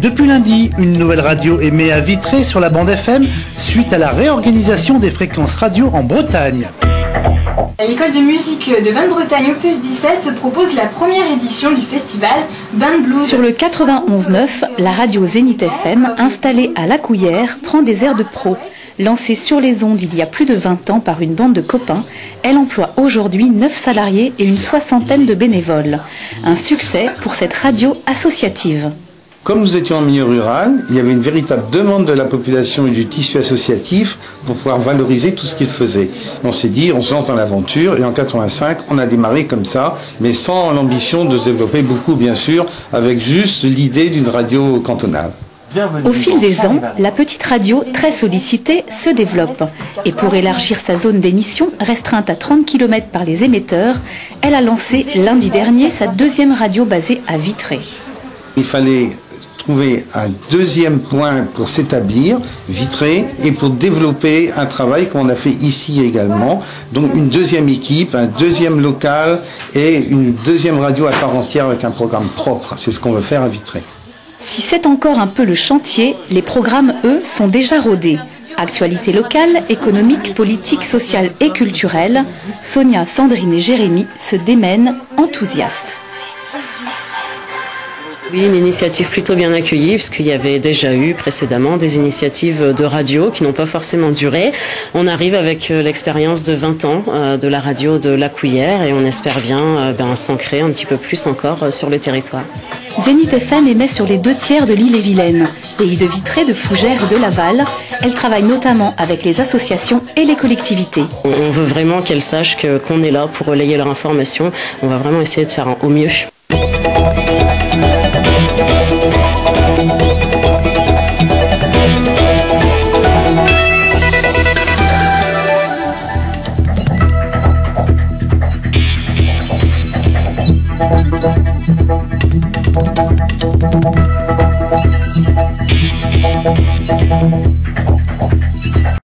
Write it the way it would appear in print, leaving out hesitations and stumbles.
Depuis lundi, une nouvelle radio émet à Vitré sur la bande FM suite à la réorganisation des fréquences radio en Bretagne. L'école de musique de Bain-de-Bretagne Opus 17 propose la première édition du festival Bain de Blues. Sur le 91.9, la radio Zénith FM, installée à La Couillère, prend des airs de pro. Lancée sur les ondes il y a plus de 20 ans par une bande de copains, elle emploie aujourd'hui 9 salariés et une soixantaine de bénévoles. Un succès pour cette radio associative. Comme nous étions en milieu rural, il y avait une véritable demande de la population et du tissu associatif pour pouvoir valoriser tout ce qu'il faisait. On s'est dit, on se lance dans l'aventure, et en 85, on a démarré comme ça, mais sans l'ambition de se développer beaucoup, bien sûr, avec juste l'idée d'une radio cantonale. Au fil des ans, la petite radio, très sollicitée, se développe. Et pour élargir sa zone d'émission, restreinte à 30 km par les émetteurs, elle a lancé lundi dernier sa deuxième radio basée à Vitré. Il fallait trouver un deuxième point pour s'établir, Vitré, et pour développer un travail qu'on a fait ici également. Donc une deuxième équipe, un deuxième local et une deuxième radio à part entière avec un programme propre. C'est ce qu'on veut faire à Vitré. Si c'est encore un peu le chantier, les programmes, eux, sont déjà rodés. Actualité locale, économique, politique, sociale et culturelle, Sonia, Sandrine et Jérémy se démènent enthousiastes. Oui, une initiative plutôt bien accueillie, puisqu'il y avait déjà eu précédemment des initiatives de radio qui n'ont pas forcément duré. On arrive avec l'expérience de 20 ans de la radio de La Couillère et on espère bien s'ancrer un petit peu plus encore sur le territoire. Zénith FM émet sur les 2/3 de l'Ille-et-Vilaine. Pays de Vitré, de Fougères, de Laval. Elle travaille notamment avec les associations et les collectivités. On veut vraiment qu'elles sachent qu'on est là pour relayer leur information. On va vraiment essayer de faire au mieux.